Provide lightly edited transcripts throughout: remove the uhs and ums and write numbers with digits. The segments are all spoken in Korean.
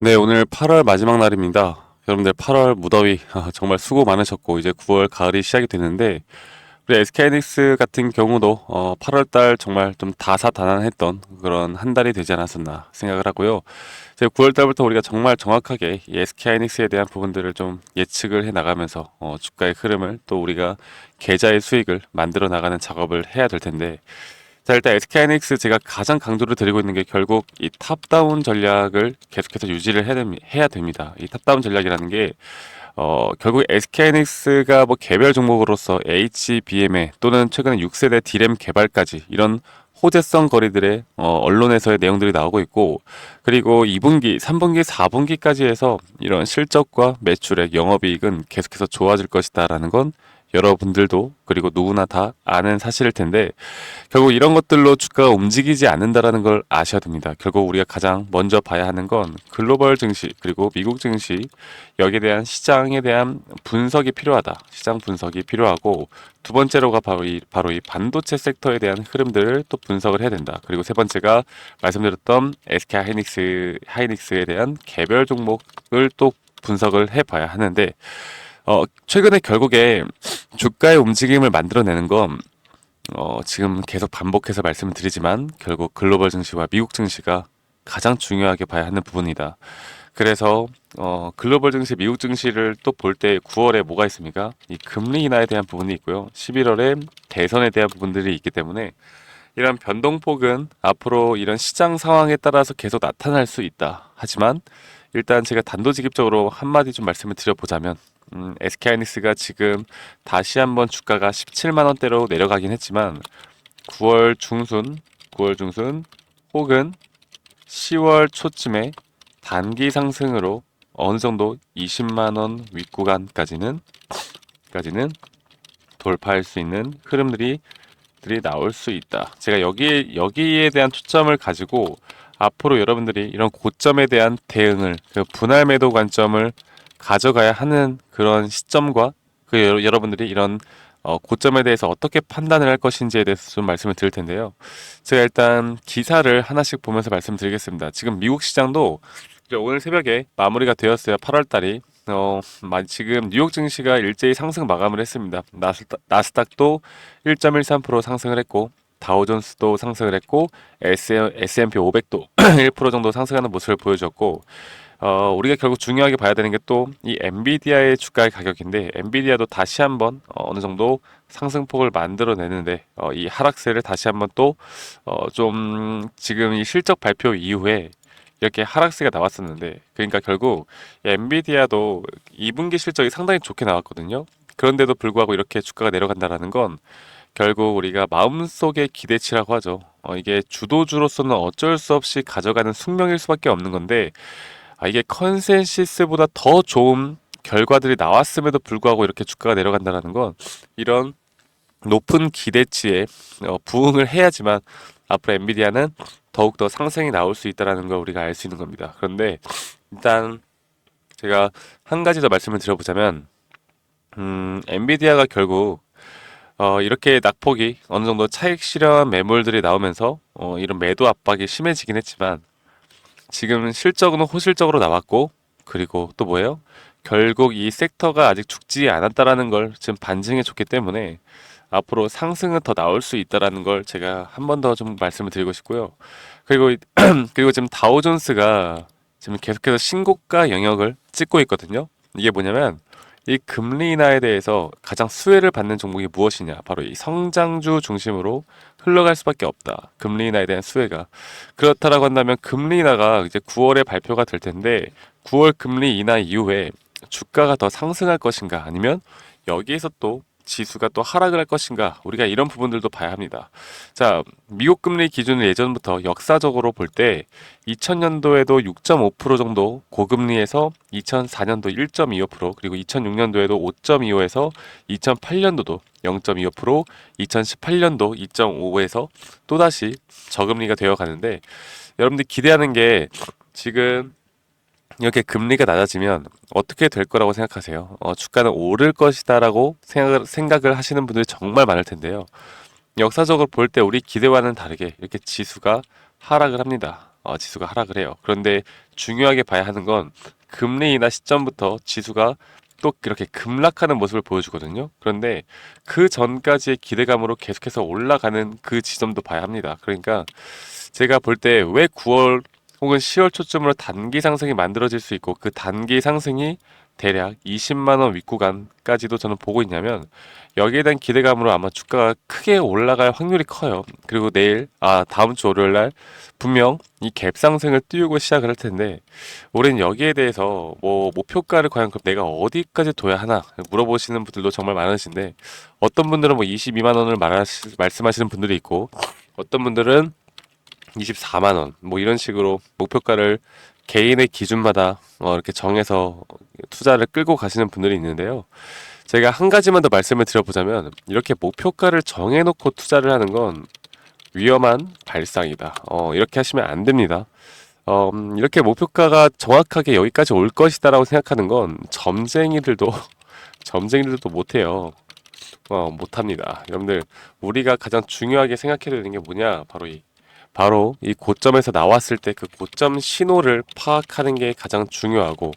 네, 오늘 8월 마지막 날입니다. 여러분들 8월 무더위 정말 수고 많으셨고 이제 9월 가을이 시작이 됐는데 우리 SK하이닉스 같은 경우도 8월 달 정말 좀 다사다난했던 그런 한 달이 되지 않았었나 생각을 하고요. 이제 9월 달부터 우리가 정말 정확하게 이 SK하이닉스에 대한 부분들을 좀 예측을 해 나가면서 주가의 흐름을 또 우리가 계좌의 수익을 만들어 나가는 작업을 해야 될 텐데 자, 일단 SK하이닉스 제가 가장 강조를 드리고 있는 게 결국 이 탑다운 전략을 계속해서 유지를 해야 됩니다. 이 탑다운 전략이라는 게 결국 SK하이닉스가 뭐 개별 종목으로서 HBM에 또는 최근에 6세대 D램 개발까지 이런 호재성 거리들의 언론에서의 내용들이 나오고 있고 그리고 2분기, 3분기, 4분기까지 해서 이런 실적과 매출액, 영업이익은 계속해서 좋아질 것이다라는 건 여러분들도 그리고 누구나 다 아는 사실일 텐데 결국 이런 것들로 주가가 움직이지 않는다라는 걸 아셔야 됩니다. 결국 우리가 가장 먼저 봐야 하는 건 글로벌 증시 그리고 미국 증시 여기에 대한 시장에 대한 분석이 필요하다. 시장 분석이 필요하고 두 번째로가 바로 이 반도체 섹터에 대한 흐름들을 또 분석을 해야 된다. 그리고 세 번째가 말씀드렸던 SK 하이닉스에 대한 개별 종목을 또 분석을 해봐야 하는데 최근에 결국에 주가의 움직임을 만들어내는 건 지금 계속 반복해서 말씀을 드리지만 결국 글로벌 증시와 미국 증시가 가장 중요하게 봐야 하는 부분이다. 그래서 글로벌 증시, 미국 증시를 또 볼 때 9월에 뭐가 있습니까? 이 금리 인하에 대한 부분이 있고요. 11월에 대선에 대한 부분들이 있기 때문에 이런 변동폭은 앞으로 이런 시장 상황에 따라서 계속 나타날 수 있다. 하지만 일단 제가 단도직입적으로 한마디 좀 말씀을 드려보자면 SK하이닉스가 지금 다시 한번 주가가 17만 원대로 내려가긴 했지만 9월 중순, 9월 중순 혹은 10월 초쯤에 단기 상승으로 어느 정도 20만 원 윗구간까지는 돌파할 수 있는 흐름들이 나올 수 있다. 제가 여기에 대한 초점을 가지고 앞으로 여러분들이 이런 고점에 대한 대응을 그 분할 매도 관점을 가져가야 하는 그런 시점과 여러분들이 이런 고점에 대해서 어떻게 판단을 할 것인지에 대해서 좀 말씀을 드릴 텐데요. 제가 일단 기사를 하나씩 보면서 말씀드리겠습니다. 지금 미국 시장도 이제 오늘 새벽에 마무리가 되었어요. 8월 달이. 지금 뉴욕 증시가 일제히 상승 마감을 했습니다. 나스닥도 1.13% 상승을 했고, 다우존스도 상승을 했고, S&P 500도 1% 정도 상승하는 모습을 보여줬고, 우리가 결국 중요하게 봐야 되는 게 또 이 엔비디아의 주가의 가격인데, 엔비디아도 다시 한번 어느 정도 상승폭을 만들어내는데, 이 하락세를 다시 한번 또, 좀 지금 이 실적 발표 이후에 이렇게 하락세가 나왔었는데 그러니까 결국 엔비디아도 2분기 실적이 상당히 좋게 나왔거든요. 그런데도 불구하고 이렇게 주가가 내려간다라는 건 결국 우리가 마음속의 기대치라고 하죠. 이게 주도주로서는 어쩔 수 없이 가져가는 숙명일 수밖에 없는 건데 이게 컨센시스보다 더 좋은 결과들이 나왔음에도 불구하고 이렇게 주가가 내려간다라는 건 이런 높은 기대치에 부응을 해야지만 앞으로 엔비디아는 더욱더 상승이 나올 수 있다는 걸 우리가 알 수 있는 겁니다. 그런데 일단 제가 한 가지 더 말씀을 드려보자면 엔비디아가 결국 이렇게 낙폭이 어느 정도 차익 실현 매물들이 나오면서 이런 매도 압박이 심해지긴 했지만 지금 실적은 호실적으로 나왔고 그리고 또 뭐예요? 결국 이 섹터가 아직 죽지 않았다라는 걸 지금 반증해 줬기 때문에 앞으로 상승은 더 나올 수 있다라는 걸 제가 한 번 더 좀 말씀을 드리고 싶고요. 그리고 그리고 지금 다우존스가 지금 계속해서 신고가 영역을 찍고 있거든요. 이게 뭐냐면 이 금리 인하에 대해서 가장 수혜를 받는 종목이 무엇이냐? 바로 이 성장주 중심으로 흘러갈 수밖에 없다. 금리 인하에 대한 수혜가. 그렇다라고 한다면 금리 인하가 이제 9월에 발표가 될 텐데 9월 금리 인하 이후에 주가가 더 상승할 것인가? 아니면 여기에서 또 지수가 또 하락을 할 것인가? 우리가 이런 부분들도 봐야 합니다. 자, 미국 금리 기준을 예전부터 역사적으로 볼 때 2000년도에도 6.5% 정도 고금리에서 2004년도 1.25% 그리고 2006년도에도 5.25에서 2008년도도 0.25% 2018년도 2.5에서 또다시 저금리가 되어 가는데 여러분들 기대하는 게 지금 이렇게 금리가 낮아지면 어떻게 될 거라고 생각하세요? 주가는 오를 것이다라고 생각을 하시는 분들이 정말 많을 텐데요. 역사적으로 볼 때 우리 기대와는 다르게 이렇게 지수가 하락을 합니다. 지수가 하락을 해요. 그런데 중요하게 봐야 하는 건 금리 인하 시점부터 지수가 또 이렇게 급락하는 모습을 보여주거든요. 그런데 그 전까지의 기대감으로 계속해서 올라가는 그 지점도 봐야 합니다. 그러니까 제가 볼 때 왜 9월 혹은 10월 초쯤으로 단기 상승이 만들어질 수 있고 그 단기 상승이 대략 20만 원 윗구간까지도 저는 보고 있냐면 여기에 대한 기대감으로 아마 주가가 크게 올라갈 확률이 커요. 그리고 다음 주 월요일 날 분명 이 갭 상승을 띄우고 시작을 할 텐데 우리는 여기에 대해서 뭐 목표가를 과연 그럼 내가 어디까지 둬야 하나 물어보시는 분들도 정말 많으신데 어떤 분들은 뭐 22만 원을 말씀하시는 분들이 있고 어떤 분들은 24만 원, 뭐 이런 식으로 목표가를 개인의 기준마다 이렇게 정해서 투자를 끌고 가시는 분들이 있는데요. 제가 한 가지만 더 말씀을 드려보자면 이렇게 목표가를 정해놓고 투자를 하는 건 위험한 발상이다. 이렇게 하시면 안 됩니다. 이렇게 목표가가 정확하게 여기까지 올 것이다라고 생각하는 건 점쟁이들도 못해요. 못합니다. 여러분들 우리가 가장 중요하게 생각해야 되는 게 뭐냐? 바로 이 고점에서 나왔을 때 그 고점 신호를 파악하는 게 가장 중요하고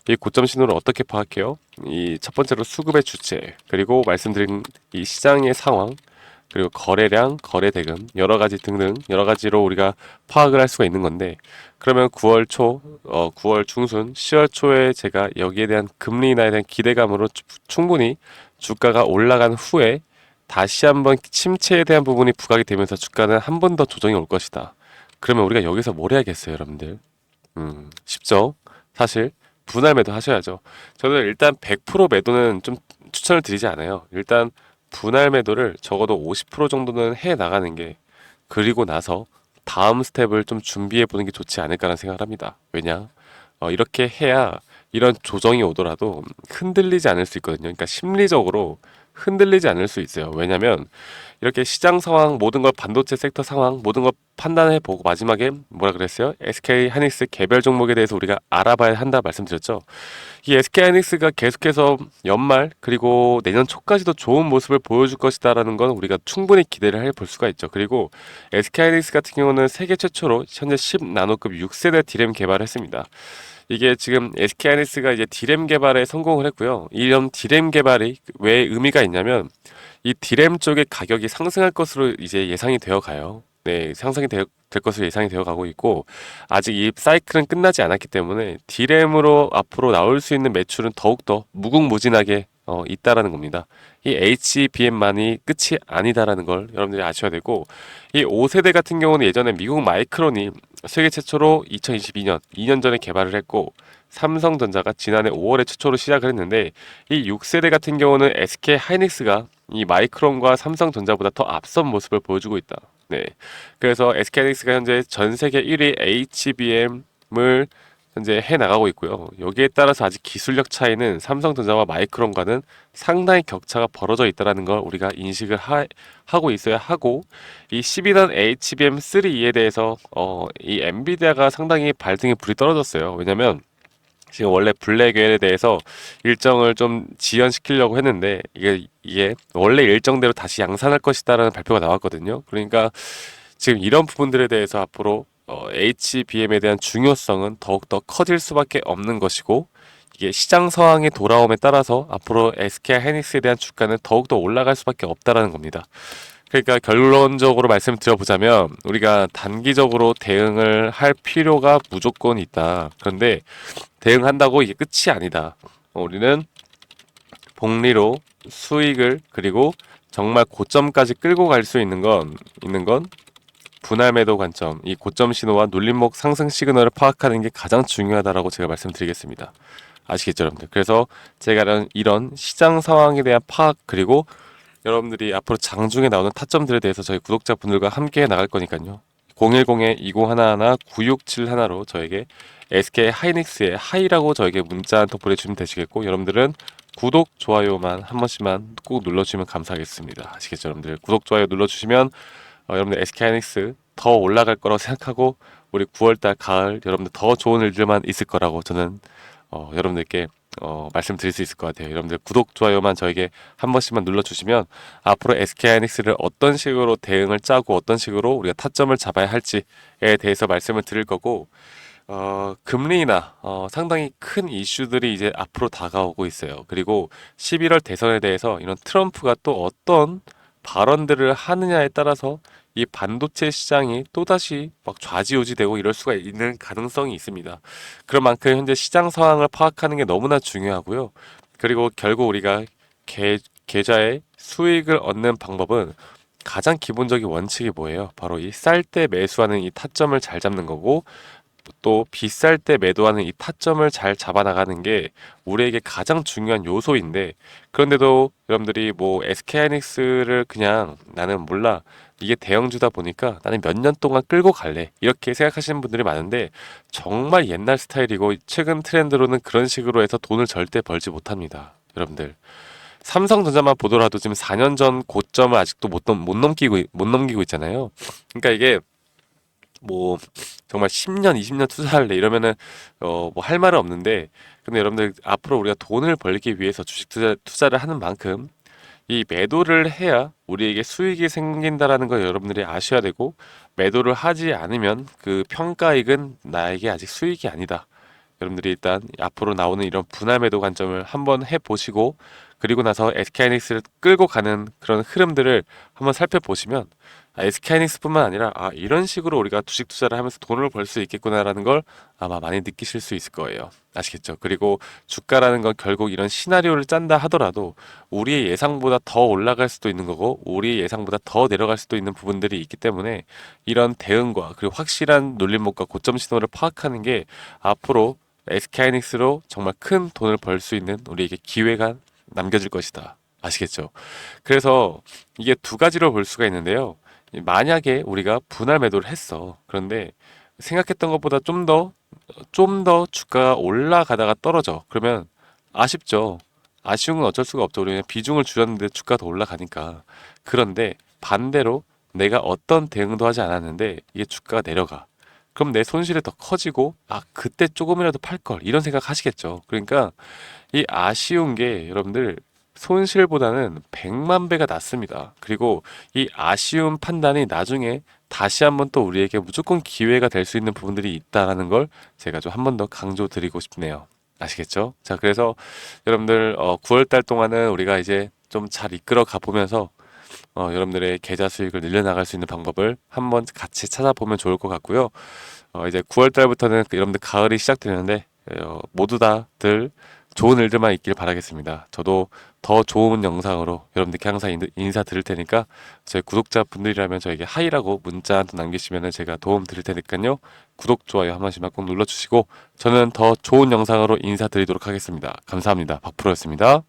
이 고점 신호를 어떻게 파악해요? 이 첫 번째로 수급의 주체, 그리고 말씀드린 이 시장의 상황, 그리고 거래량, 거래 대금, 여러 가지 등등 여러 가지로 우리가 파악을 할 수가 있는 건데 그러면 9월 초, 9월 중순, 10월 초에 제가 여기에 대한 금리 인하에 대한 기대감으로 충분히 주가가 올라간 후에 다시 한번 침체에 대한 부분이 부각이 되면서 주가는 한 번 더 조정이 올 것이다. 그러면 우리가 여기서 뭘 해야겠어요, 여러분들? 쉽죠? 사실 분할 매도 하셔야죠. 저는 일단 100% 매도는 좀 추천을 드리지 않아요. 일단 분할 매도를 적어도 50% 정도는 해 나가는 게 그리고 나서 다음 스텝을 좀 준비해 보는 게 좋지 않을까라는 생각을 합니다. 왜냐? 이렇게 해야 이런 조정이 오더라도 흔들리지 않을 수 있거든요. 그러니까 심리적으로 흔들리지 않을 수 있어요. 왜냐면 이렇게 시장 상황, 모든 걸 반도체 섹터 상황, 모든 걸 판단해 보고 마지막에 뭐라 그랬어요? SK 하이닉스 개별 종목에 대해서 우리가 알아봐야 한다 말씀드렸죠. 이 SK 하이닉스가 계속해서 연말 그리고 내년 초까지도 좋은 모습을 보여줄 것이다라는 건 우리가 충분히 기대를 해볼 수가 있죠. 그리고 SK 하이닉스 같은 경우는 세계 최초로 현재 10 나노급 6세대 디램 개발을 했습니다. 이게 지금 SK 하이닉스가 이제 디램 개발에 성공을 했고요. 이런 디램 개발이 왜 의미가 있냐면 이 디램 쪽의 가격이 상승할 것으로 이제 예상이 되어 가요. 네, 될 것으로 예상이 되어 가고 있고 아직 이 사이클은 끝나지 않았기 때문에 디램으로 앞으로 나올 수 있는 매출은 더욱더 무궁무진하게 있다라는 겁니다. 이 HBM만이 끝이 아니다라는 걸 여러분들이 아셔야 되고 이 5세대 같은 경우는 예전에 미국 마이크론이 세계 최초로 2022년 2년 전에 개발을 했고 삼성전자가 지난해 5월에 최초로 시작을 했는데 이 6세대 같은 경우는 SK 하이닉스가 이 마이크론과 삼성전자보다 더 앞선 모습을 보여주고 있다. 네. 그래서 SK 하이닉스가 현재 전 세계 1위 HBM을 현재 해 나가고 있고요. 여기에 따라서 아직 기술력 차이는 삼성전자와 마이크론과는 상당히 격차가 벌어져 있다는 걸 우리가 인식을 하고 있어야 하고 이 12단 HBM3에 대해서 이 엔비디아가 상당히 발등에 불이 떨어졌어요. 왜냐면 지금 원래 블랙웰에 대해서 일정을 좀 지연시키려고 했는데 이게 원래 일정대로 다시 양산할 것이다라는 발표가 나왔거든요. 그러니까 지금 이런 부분들에 대해서 앞으로 HBM에 대한 중요성은 더욱더 커질 수밖에 없는 것이고 이게 시장 상황의 돌아옴에 따라서 앞으로 SK 하이닉스에 대한 주가는 더욱더 올라갈 수밖에 없다라는 겁니다. 그러니까 결론적으로 말씀드려보자면 우리가 단기적으로 대응을 할 필요가 무조건 있다. 그런데 대응한다고 이게 끝이 아니다. 우리는 복리로 수익을 그리고 정말 고점까지 끌고 갈 수 있는 건 분할 매도 관점, 이 고점 신호와 눌림목 상승 시그널을 파악하는 게 가장 중요하다라고 제가 말씀드리겠습니다. 아시겠죠, 여러분들? 그래서 제가 이런 시장 상황에 대한 파악 그리고 여러분들이 앞으로 장중에 나오는 타점들에 대해서 저희 구독자분들과 함께 나갈 거니까요. 010-2011-9671로 저에게 SK 하이닉스의 하이라고 저에게 문자 한 통 보내주시면 되시겠고 여러분들은 구독, 좋아요만 한 번씩만 꼭 눌러주시면 감사하겠습니다. 아시겠죠, 여러분들? 구독, 좋아요 눌러주시면 여러분들 SK 하이닉스 더 올라갈 거라고 생각하고 우리 9월달 가을 여러분들 더 좋은 일들만 있을 거라고 저는 여러분들께 말씀드릴 수 있을 것 같아요. 여러분들 구독, 좋아요만 저에게 한 번씩만 눌러주시면 앞으로 SK하이닉스를 어떤 식으로 대응을 짜고 어떤 식으로 우리가 타점을 잡아야 할지에 대해서 말씀을 드릴 거고, 금리 인하, 상당히 큰 이슈들이 이제 앞으로 다가오고 있어요. 그리고 11월 대선에 대해서 이런 트럼프가 또 어떤 발언들을 하느냐에 따라서 이 반도체 시장이 또다시 막 좌지우지되고 이럴 수가 있는 가능성이 있습니다. 그런 만큼 현재 시장 상황을 파악하는 게 너무나 중요하고요. 그리고 결국 우리가 계좌의 수익을 얻는 방법은 가장 기본적인 원칙이 뭐예요? 바로 이 쌀 때 매수하는 이 타점을 잘 잡는 거고, 또 비쌀 때 매도하는 이 타점을 잘 잡아나가는 게 우리에게 가장 중요한 요소인데, 그런데도 여러분들이 뭐 SK하이닉스를 그냥 나는 몰라, 이게 대형주다 보니까 나는 몇 년 동안 끌고 갈래, 이렇게 생각하시는 분들이 많은데 정말 옛날 스타일이고 최근 트렌드로는 그런 식으로 해서 돈을 절대 벌지 못합니다. 여러분들, 삼성전자만 보더라도 지금 4년 전 고점을 아직도 못 넘기고 있잖아요. 그러니까 이게 뭐 정말 10년, 20년 투자할래 이러면은 뭐 할 말은 없는데, 근데 여러분들 앞으로 우리가 돈을 벌기 위해서 주식 투자를 하는 만큼 이 매도를 해야 우리에게 수익이 생긴다라는 걸 여러분들이 아셔야 되고, 매도를 하지 않으면 그 평가익은 나에게 아직 수익이 아니다. 여러분들이 일단 앞으로 나오는 이런 분할 매도 관점을 한번 해보시고, 그리고 나서 SK하이닉스를 끌고 가는 그런 흐름들을 한번 살펴보시면, SK하이닉스뿐만 아니라 이런 식으로 우리가 주식 투자를 하면서 돈을 벌 수 있겠구나라는 걸 아마 많이 느끼실 수 있을 거예요. 아시겠죠? 그리고 주가라는 건 결국 이런 시나리오를 짠다 하더라도 우리의 예상보다 더 올라갈 수도 있는 거고, 우리의 예상보다 더 내려갈 수도 있는 부분들이 있기 때문에 이런 대응과 그리고 확실한 눌림목과 고점 신호를 파악하는 게 앞으로 SK하이닉스로 정말 큰 돈을 벌 수 있는 우리에게 기회가 남겨질 것이다. 아시겠죠? 그래서 이게 두 가지로 볼 수가 있는데요. 만약에 우리가 분할 매도를 했어. 그런데 생각했던 것보다 좀 더 주가가 올라가다가 떨어져. 그러면 아쉽죠. 아쉬운 건 어쩔 수가 없죠. 우리 그냥 비중을 줄였는데 주가가 더 올라가니까. 그런데 반대로 내가 어떤 대응도 하지 않았는데 이게 주가가 내려가. 그럼 내 손실이 더 커지고, 그때 조금이라도 팔 걸, 이런 생각 하시겠죠. 그러니까 이 아쉬운 게 여러분들 손실보다는 100만 배가 낫습니다. 그리고 이 아쉬운 판단이 나중에 다시 한번 또 우리에게 무조건 기회가 될 수 있는 부분들이 있다라는 걸 제가 좀 한 번 더 강조드리고 싶네요. 아시겠죠? 자, 그래서 여러분들 9월 달 동안은 우리가 이제 좀 잘 이끌어 가 보면서 여러분들의 계좌 수익을 늘려나갈 수 있는 방법을 한번 같이 찾아보면 좋을 것 같고요. 이제 9월 달부터는 여러분들 가을이 시작되는데, 모두 다들 좋은 일들만 있길 바라겠습니다. 저도 더 좋은 영상으로 여러분들께 항상 인사드릴 테니까, 저희 구독자분들이라면 저에게 하이라고 문자 한 통 남기시면 제가 도움 드릴 테니까요. 구독, 좋아요 한 번씩만 꼭 눌러주시고, 저는 더 좋은 영상으로 인사드리도록 하겠습니다. 감사합니다. 박프로였습니다.